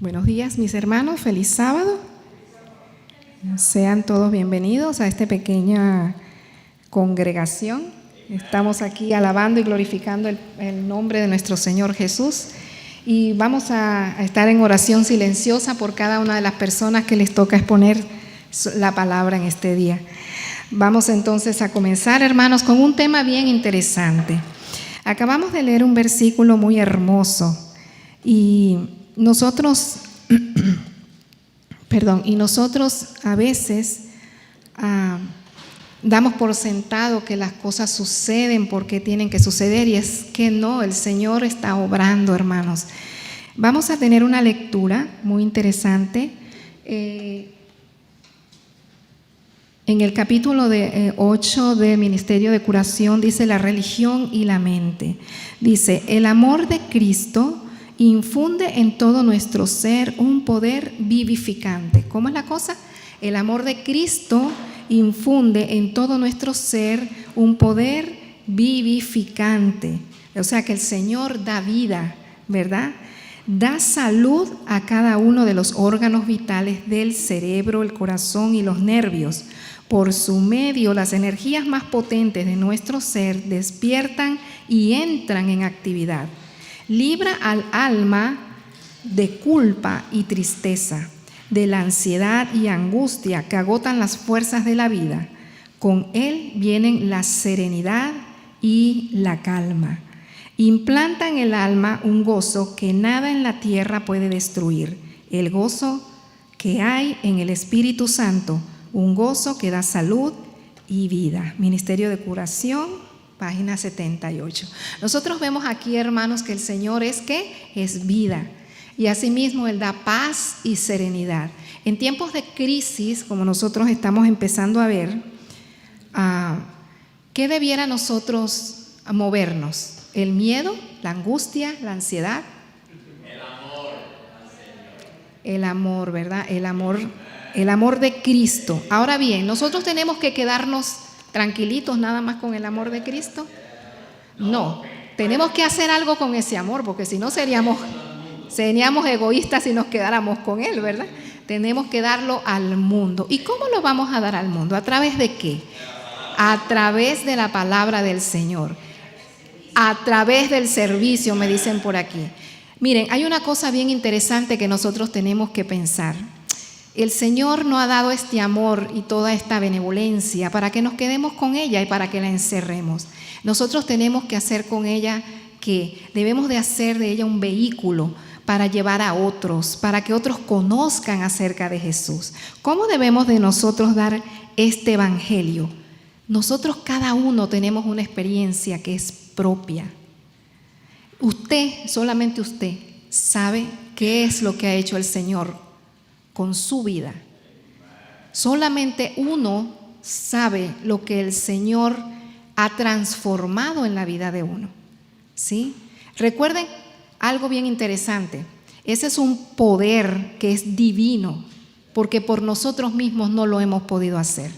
Buenos días, mis hermanos, feliz sábado. Sean todos bienvenidos a esta pequeña congregación. Estamos aquí alabando y glorificando el nombre de nuestro Señor Jesús. Y vamos a estar en oración silenciosa por cada una de las personas que les toca exponer la palabra en este día. Vamos entonces a comenzar, hermanos, con un tema bien interesante. Acabamos de leer un versículo muy hermoso y nosotros a veces damos por sentado que las cosas suceden porque tienen que suceder, y es que no, el Señor está obrando, hermanos. Vamos a tener una lectura muy interesante. En el capítulo 8 del Ministerio de Curación dice la religión y la mente. Dice, el amor de Cristo infunde en todo nuestro ser un poder vivificante. ¿Cómo es la cosa? El amor de Cristo infunde en todo nuestro ser un poder vivificante. O sea que el Señor da vida, ¿verdad? Da salud a cada uno de los órganos vitales del cerebro, el corazón y los nervios. Por su medio, las energías más potentes de nuestro ser despiertan y entran en actividad. Libra al alma de culpa y tristeza, de la ansiedad y angustia que agotan las fuerzas de la vida. Con él vienen la serenidad y la calma. Implanta en el alma un gozo que nada en la tierra puede destruir, el gozo que hay en el Espíritu Santo, un gozo que da salud y vida. Ministerio de Curación, página 78. Nosotros vemos aquí, hermanos, que el Señor es ¿qué? Es vida. Y asimismo Él da paz y serenidad. En tiempos de crisis, como nosotros estamos empezando a ver, ¿qué debiera nosotros movernos? ¿El miedo, la angustia, la ansiedad? El amor, ¿verdad? El amor de Cristo. Ahora bien, nosotros tenemos que quedarnos tranquilitos nada más con el amor de Cristo. No, tenemos que hacer algo con ese amor, porque si no seríamos egoístas si nos quedáramos con él, ¿verdad? Tenemos que darlo al mundo. ¿Y cómo lo vamos a dar al mundo? ¿A través de qué? A través de la palabra del Señor, a través del servicio, me dicen por aquí. Miren, hay una cosa bien interesante que nosotros tenemos que pensar. El Señor nos ha dado este amor y toda esta benevolencia para que nos quedemos con ella y para que la encerremos. Nosotros tenemos que hacer con ella que debemos de hacer de ella un vehículo para llevar a otros, para que otros conozcan acerca de Jesús. ¿Cómo debemos de nosotros dar este evangelio? Nosotros cada uno tenemos una experiencia que es propia. Usted, solamente usted, sabe qué es lo que ha hecho el Señor con su vida. Solamente uno sabe lo que el Señor ha transformado en la vida de uno, ¿sí? Recuerden algo bien interesante. Ese es un poder que es divino, porque por nosotros mismos no lo hemos podido hacer.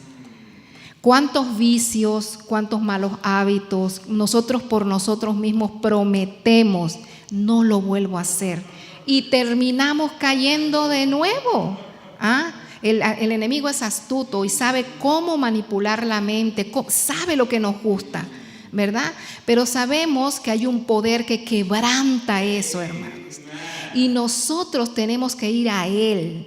¿Cuántos vicios, cuántos malos hábitos nosotros por nosotros mismos prometemos, no lo vuelvo a hacer? Y terminamos cayendo de nuevo. El enemigo es astuto y sabe cómo manipular la mente, sabe lo que nos gusta, ¿verdad? Pero sabemos que hay un poder que quebranta eso, hermanos. Y nosotros tenemos que ir a Él,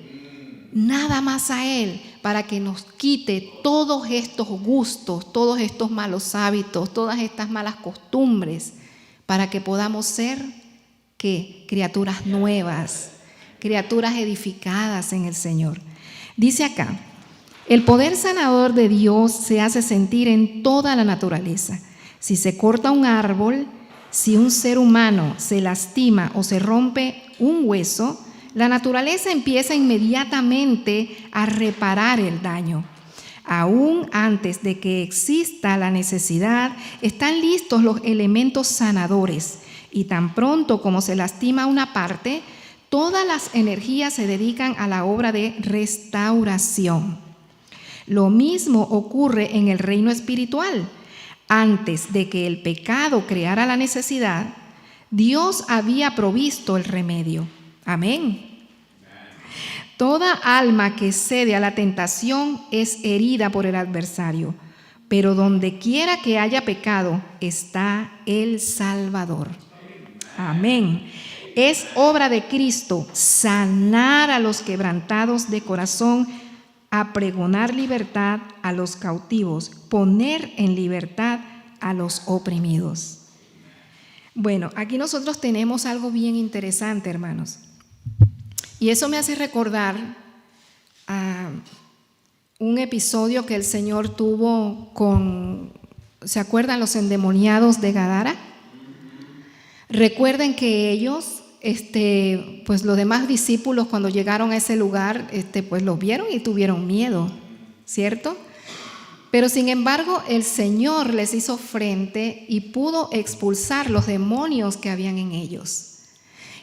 nada más a Él, para que nos quite todos estos gustos, todos estos malos hábitos, todas estas malas costumbres, para que podamos ser ¿qué? Criaturas nuevas, criaturas edificadas en el Señor. Dice acá, el poder sanador de Dios se hace sentir en toda la naturaleza. Si se corta un árbol, si un ser humano se lastima o se rompe un hueso, la naturaleza empieza inmediatamente a reparar el daño. Aún antes de que exista la necesidad, están listos los elementos sanadores. Y tan pronto como se lastima una parte, todas las energías se dedican a la obra de restauración. Lo mismo ocurre en el reino espiritual. Antes de que el pecado creara la necesidad, Dios había provisto el remedio. Amén. Toda alma que cede a la tentación es herida por el adversario, pero donde quiera que haya pecado está el Salvador. Amén. Es obra de Cristo sanar a los quebrantados de corazón, apregonar libertad a los cautivos, poner en libertad a los oprimidos. Bueno, aquí nosotros tenemos algo bien interesante, hermanos. Y eso me hace recordar a un episodio que el Señor tuvo con, ¿se acuerdan los endemoniados de Gadara? Recuerden que ellos, pues los demás discípulos cuando llegaron a ese lugar, pues los vieron y tuvieron miedo, ¿cierto? Pero sin embargo, el Señor les hizo frente y pudo expulsar los demonios que habían en ellos.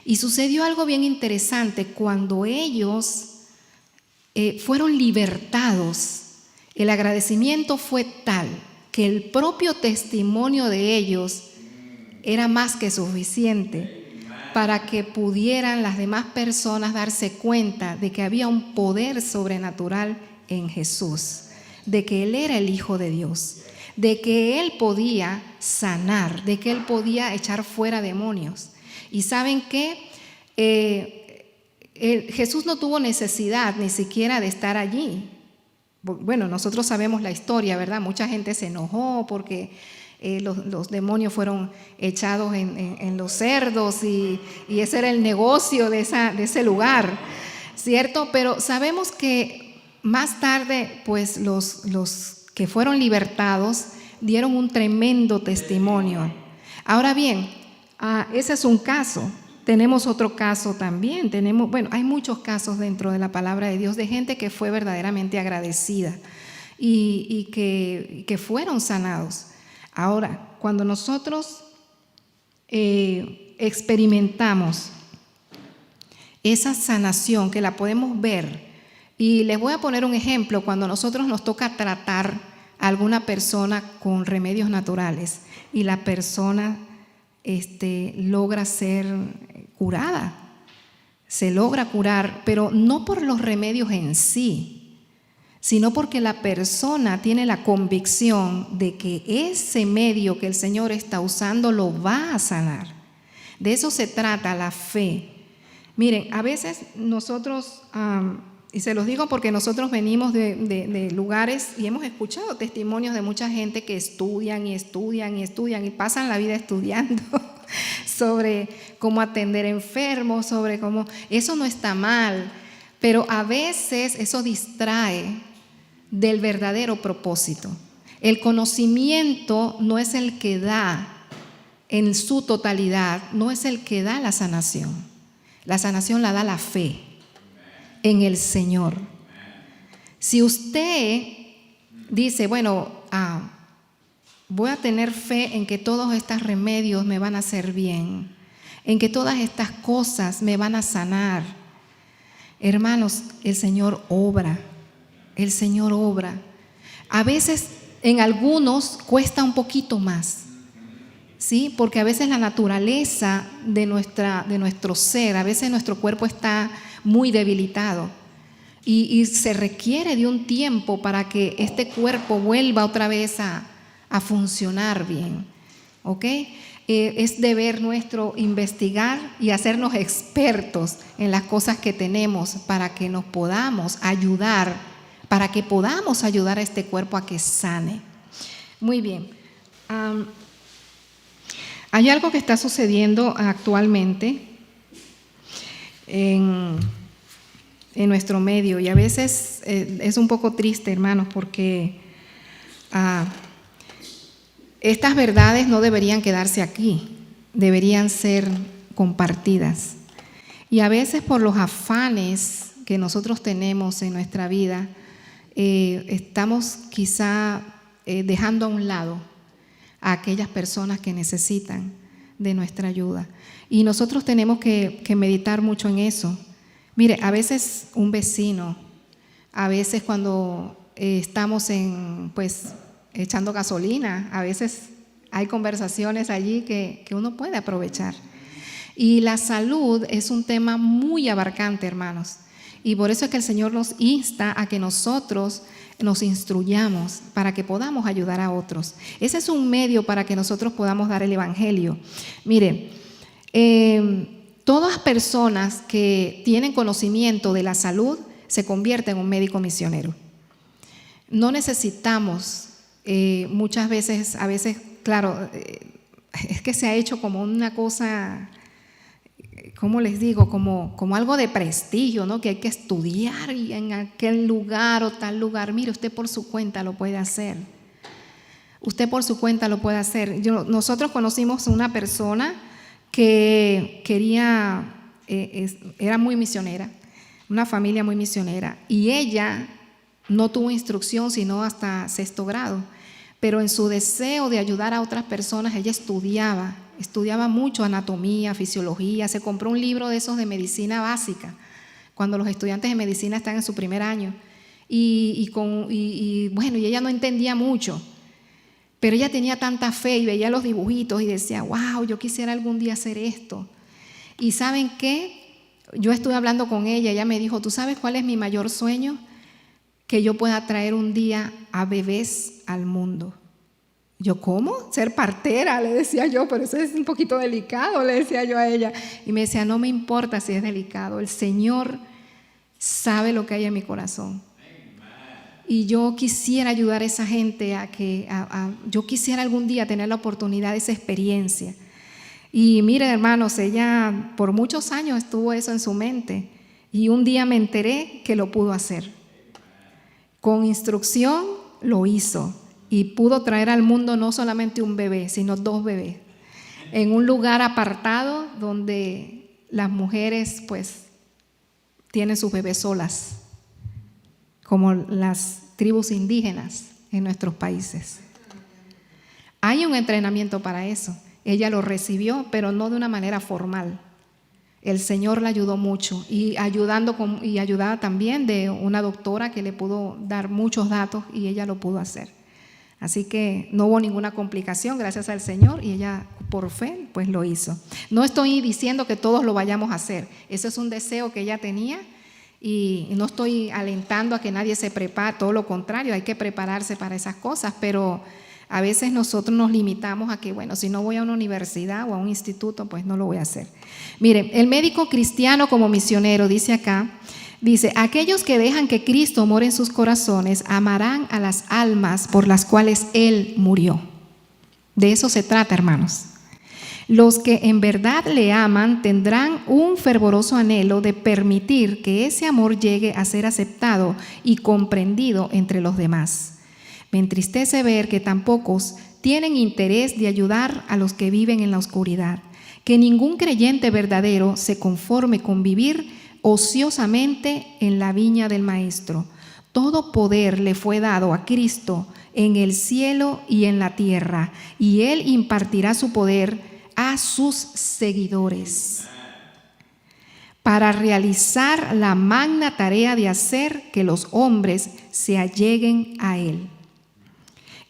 Y sucedió algo bien interesante cuando ellos fueron libertados. El agradecimiento fue tal que el propio testimonio de ellos era más que suficiente para que pudieran las demás personas darse cuenta de que había un poder sobrenatural en Jesús, de que Él era el Hijo de Dios, de que Él podía sanar, de que Él podía echar fuera demonios. Y ¿saben qué? Jesús no tuvo necesidad ni siquiera de estar allí. Bueno, nosotros sabemos la historia, ¿verdad? Mucha gente se enojó porque los demonios fueron echados en los cerdos y ese era el negocio de ese lugar, ¿cierto? Pero sabemos que más tarde, pues los que fueron libertados dieron un tremendo testimonio. Ahora bien, ese es un caso. Tenemos otro caso también. Hay muchos casos dentro de la palabra de Dios de gente que fue verdaderamente agradecida y que fueron sanados. Ahora, cuando nosotros experimentamos esa sanación, que la podemos ver, y les voy a poner un ejemplo, cuando nosotros nos toca tratar a alguna persona con remedios naturales y la persona logra ser curada, se logra curar, pero no por los remedios en sí, sino porque la persona tiene la convicción de que ese medio que el Señor está usando lo va a sanar. De eso se trata la fe. Miren, a veces nosotros, y se los digo porque nosotros venimos de lugares y hemos escuchado testimonios de mucha gente que estudian y pasan la vida estudiando sobre cómo atender enfermos, sobre cómo… Eso no está mal, pero a veces eso distrae del verdadero propósito. El conocimiento no es el que da en su totalidad, no es el que da la sanación. La sanación la da la fe en el Señor. Si usted dice, bueno, voy a tener fe en que todos estos remedios me van a hacer bien, en que todas estas cosas me van a sanar. Hermanos, el Señor obra, el Señor obra. A veces en algunos cuesta un poquito más, ¿sí? Porque a veces la naturaleza de nuestro ser, a veces nuestro cuerpo está muy debilitado y se requiere de un tiempo para que este cuerpo vuelva otra vez a funcionar bien, ¿ok? Es deber nuestro investigar y hacernos expertos en las cosas que tenemos para que nos podamos ayudar, para que podamos ayudar a este cuerpo a que sane. Muy bien. Hay algo que está sucediendo actualmente en nuestro medio y a veces es un poco triste, hermanos, porque estas verdades no deberían quedarse aquí, deberían ser compartidas. Y a veces por los afanes que nosotros tenemos en nuestra vida, estamos quizá dejando a un lado a aquellas personas que necesitan de nuestra ayuda. Y nosotros tenemos que meditar mucho en eso. Mire, a veces un vecino, a veces cuando estamos echando gasolina, a veces hay conversaciones allí que uno puede aprovechar. Y la salud es un tema muy abarcante, hermanos. Y por eso es que el Señor nos insta a que nosotros nos instruyamos para que podamos ayudar a otros. Ese es un medio para que nosotros podamos dar el evangelio. Mire, todas personas que tienen conocimiento de la salud se convierten en un médico misionero. No necesitamos muchas veces, a veces, claro, es que se ha hecho como una cosa, ¿cómo les digo? Como algo de prestigio, ¿no? Que hay que estudiar y en aquel lugar o tal lugar. Mire, usted por su cuenta lo puede hacer. Usted por su cuenta lo puede hacer. Nosotros conocimos una persona que era muy misionera, una familia muy misionera, y ella no tuvo instrucción sino hasta 6º grado, pero en su deseo de ayudar a otras personas, ella estudiaba mucho anatomía, fisiología, se compró un libro de esos de medicina básica, cuando los estudiantes de medicina están en su primer año, y ella no entendía mucho, pero ella tenía tanta fe y veía los dibujitos y decía, wow, yo quisiera algún día hacer esto. Y ¿saben qué? Yo estuve hablando con ella, ella me dijo, ¿tú sabes cuál es mi mayor sueño? Que yo pueda traer un día a bebés al mundo. Yo, ¿cómo? Ser partera, le decía yo, pero eso es un poquito delicado, le decía yo a ella. Y me decía, no me importa si es delicado, el Señor sabe lo que hay en mi corazón. Y yo quisiera ayudar a esa gente yo quisiera algún día tener la oportunidad de esa experiencia. Y miren, hermanos, ella por muchos años estuvo eso en su mente y un día me enteré que lo pudo hacer. Con instrucción lo hizo y pudo traer al mundo no solamente un bebé, sino 2 bebés, en un lugar apartado donde las mujeres pues tienen sus bebés solas, como las tribus indígenas en nuestros países. Hay un entrenamiento para eso. Ella lo recibió, pero no de una manera formal. El Señor la ayudó mucho y ayudaba también de una doctora que le pudo dar muchos datos y ella lo pudo hacer. Así que no hubo ninguna complicación, gracias al Señor, y ella por fe pues lo hizo. No estoy diciendo que todos lo vayamos a hacer, ese es un deseo que ella tenía y no estoy alentando a que nadie se prepare, todo lo contrario, hay que prepararse para esas cosas, pero a veces nosotros nos limitamos a que, bueno, si no voy a una universidad o a un instituto, pues no lo voy a hacer. Miren, el médico cristiano como misionero, dice acá, aquellos que dejan que Cristo more en sus corazones amarán a las almas por las cuales Él murió. De eso se trata, hermanos. Los que en verdad le aman tendrán un fervoroso anhelo de permitir que ese amor llegue a ser aceptado y comprendido entre los demás. Me entristece ver que tan pocos tienen interés de ayudar a los que viven en la oscuridad, que ningún creyente verdadero se conforme con vivir ociosamente en la viña del Maestro. Todo poder le fue dado a Cristo en el cielo y en la tierra, y Él impartirá su poder a sus seguidores para realizar la magna tarea de hacer que los hombres se alleguen a Él.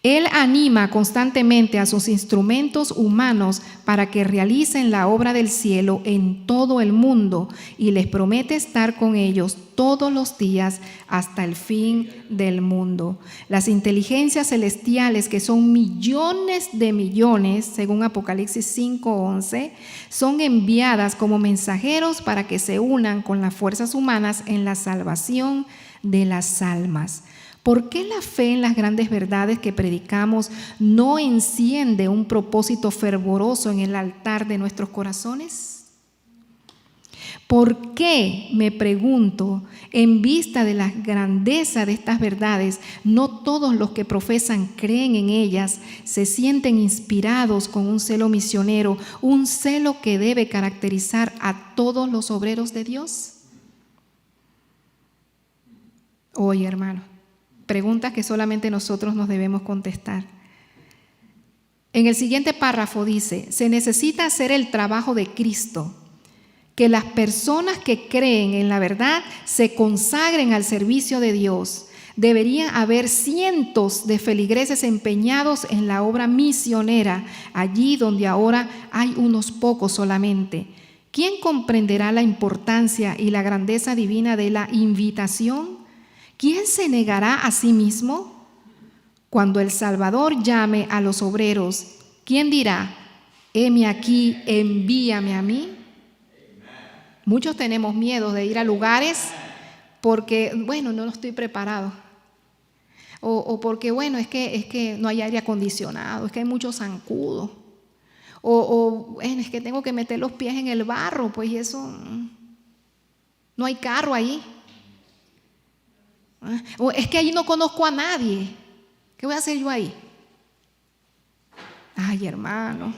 Él anima constantemente a sus instrumentos humanos para que realicen la obra del cielo en todo el mundo y les promete estar con ellos todos los días hasta el fin del mundo. Las inteligencias celestiales, que son millones de millones, según Apocalipsis 5:11, son enviadas como mensajeros para que se unan con las fuerzas humanas en la salvación de las almas. ¿Por qué la fe en las grandes verdades que predicamos no enciende un propósito fervoroso en el altar de nuestros corazones? ¿Por qué, me pregunto, en vista de la grandeza de estas verdades, no todos los que profesan creen en ellas, se sienten inspirados con un celo misionero, un celo que debe caracterizar a todos los obreros de Dios? Oye, hermano, preguntas que solamente nosotros nos debemos contestar. En el siguiente párrafo dice, se necesita hacer el trabajo de Cristo, que las personas que creen en la verdad se consagren al servicio de Dios. Deberían haber cientos de feligreses empeñados en la obra misionera, allí donde ahora hay unos pocos solamente, ¿Quién comprenderá la importancia y la grandeza divina de la invitación? ¿Quién se negará a sí mismo? Cuando el Salvador llame a los obreros, ¿quién dirá, heme aquí, envíame a mí? Muchos tenemos miedo de ir a lugares porque, bueno, no estoy preparado. O porque, bueno, es que no hay aire acondicionado, es que hay mucho zancudo. Bueno, es que tengo que meter los pies en el barro, pues y eso, no hay carro ahí. O es que allí no conozco a nadie. ¿Qué voy a hacer yo ahí? Ay, hermano.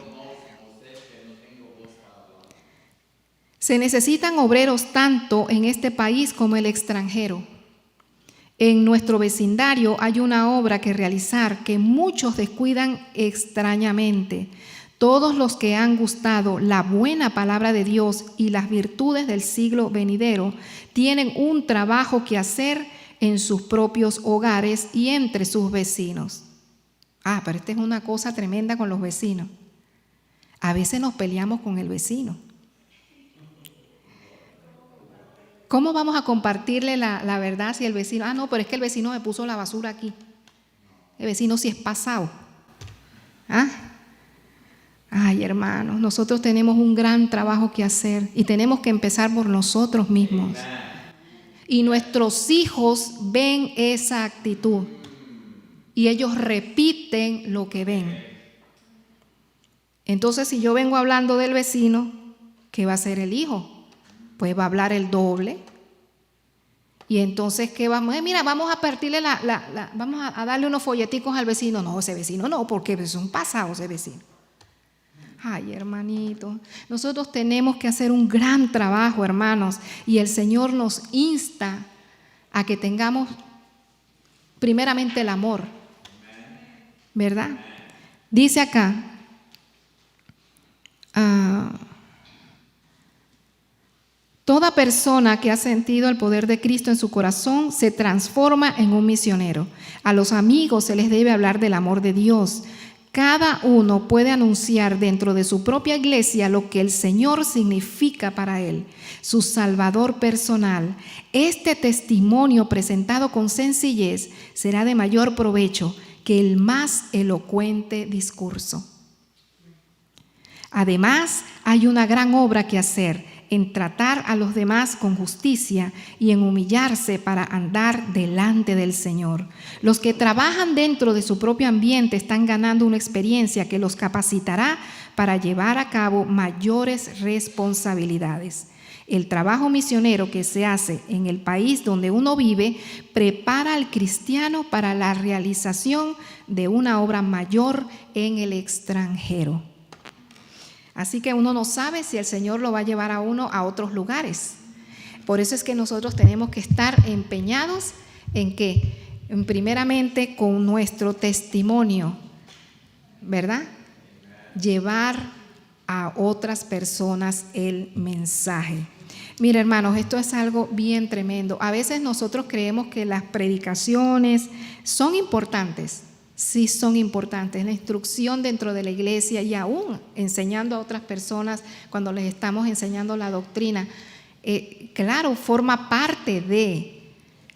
Se necesitan obreros tanto en este país como el extranjero. En nuestro vecindario hay una obra que realizar que muchos descuidan extrañamente. Todos los que han gustado la buena palabra de Dios y las virtudes del siglo venidero tienen un trabajo que hacer en sus propios hogares y entre sus vecinos. Pero esta es una cosa tremenda con los vecinos. A veces nos peleamos con el vecino. ¿Cómo vamos a compartirle la verdad si el vecino, no, pero es que el vecino me puso la basura aquí? El vecino sí es pasado. Ay, hermanos, nosotros tenemos un gran trabajo que hacer y tenemos que empezar por nosotros mismos. Y nuestros hijos ven esa actitud y ellos repiten lo que ven. Entonces, si yo vengo hablando del vecino, ¿qué va a hacer el hijo? Pues va a hablar el doble. Y entonces, ¿qué vamos? Mira, vamos a partirle vamos a darle unos folleticos al vecino. No, ese vecino no, porque es un pasado ese vecino. Ay, hermanito, nosotros tenemos que hacer un gran trabajo, hermanos, y el Señor nos insta a que tengamos primeramente el amor, ¿verdad? Dice acá, toda persona que ha sentido el poder de Cristo en su corazón se transforma en un misionero. A los amigos se les debe hablar del amor de Dios. Cada uno puede anunciar dentro de su propia iglesia lo que el Señor significa para él, su Salvador personal. Este testimonio presentado con sencillez será de mayor provecho que el más elocuente discurso. Además, hay una gran obra que hacer en tratar a los demás con justicia y en humillarse para andar delante del Señor. Los que trabajan dentro de su propio ambiente están ganando una experiencia que los capacitará para llevar a cabo mayores responsabilidades. El trabajo misionero que se hace en el país donde uno vive prepara al cristiano para la realización de una obra mayor en el extranjero. Así que uno no sabe si el Señor lo va a llevar a uno a otros lugares. Por eso es que nosotros tenemos que estar empeñados en que, primeramente, con nuestro testimonio, ¿verdad? Llevar a otras personas el mensaje. Mira, hermanos, esto es algo bien tremendo. A veces nosotros creemos que las predicaciones son importantes. Sí son importantes, la instrucción dentro de la iglesia y aún enseñando a otras personas cuando les estamos enseñando la doctrina. Claro, forma parte de,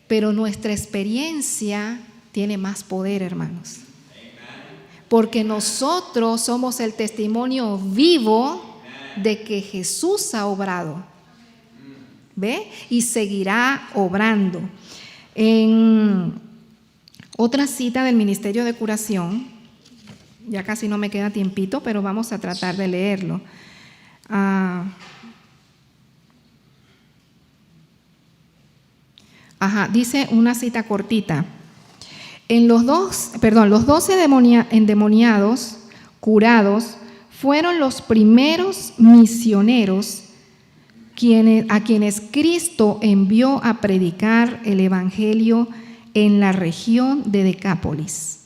pero nuestra experiencia tiene más poder, hermanos. Porque nosotros somos el testimonio vivo de que Jesús ha obrado. ¿Ve? Y seguirá obrando. En otra cita del Ministerio de Curación, ya casi no me queda tiempito, pero vamos a tratar de leerlo. Dice una cita cortita. Los 12 endemoniados curados fueron los primeros misioneros a quienes Cristo envió a predicar el Evangelio en la región de Decápolis.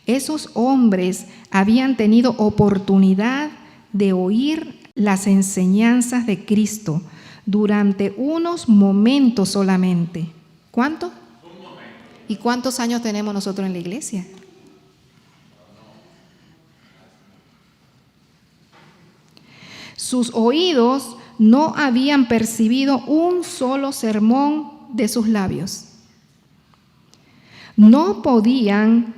Esos hombres habían tenido oportunidad de oír las enseñanzas de Cristo durante unos momentos solamente. ¿Cuánto? ¿Y cuántos años tenemos nosotros en la iglesia? Sus oídos no habían percibido un solo sermón de sus labios. No podían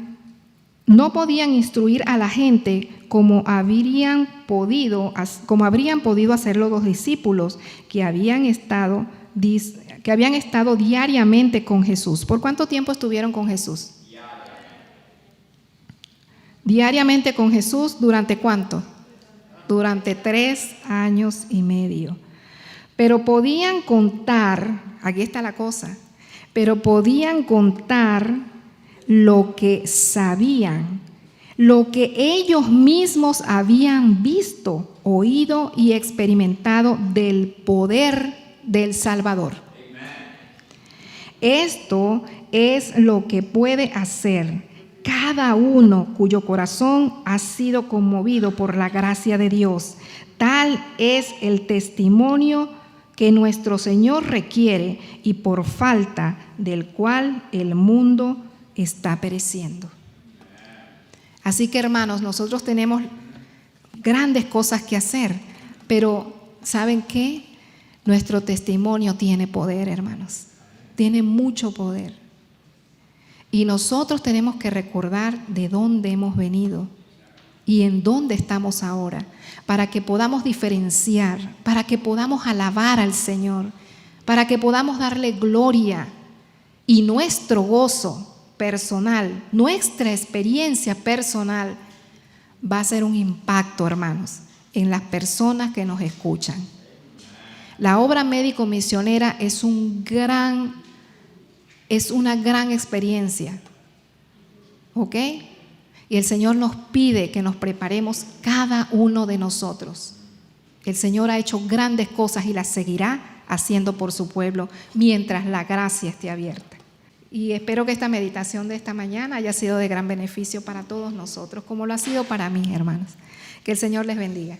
instruir a la gente como habrían podido hacerlo los discípulos que habían estado diariamente con Jesús. ¿Por cuánto tiempo estuvieron con Jesús? Diariamente con Jesús, ¿durante cuánto? Durante 3 años y medio. Pero podían contar, aquí está la cosa, pero podían contar lo que sabían, lo que ellos mismos habían visto, oído y experimentado del poder del Salvador. Esto es lo que puede hacer cada uno cuyo corazón ha sido conmovido por la gracia de Dios. Tal es el testimonio que nuestro Señor requiere y por falta del cual el mundo está pereciendo. Así que, hermanos, nosotros tenemos grandes cosas que hacer, pero ¿saben qué? Nuestro testimonio tiene poder, hermanos. Tiene mucho poder. Y nosotros tenemos que recordar de dónde hemos venido y en dónde estamos ahora, para que podamos diferenciar, para que podamos alabar al Señor, para que podamos darle gloria y nuestro gozo personal, nuestra experiencia personal va a ser un impacto, hermanos, en las personas que nos escuchan. La obra médico-misionera es una gran experiencia, ¿ok? Y el Señor nos pide que nos preparemos cada uno de nosotros. El Señor ha hecho grandes cosas y las seguirá haciendo por su pueblo mientras la gracia esté abierta. Y espero que esta meditación de esta mañana haya sido de gran beneficio para todos nosotros, como lo ha sido para mí, hermanos. Que el Señor les bendiga.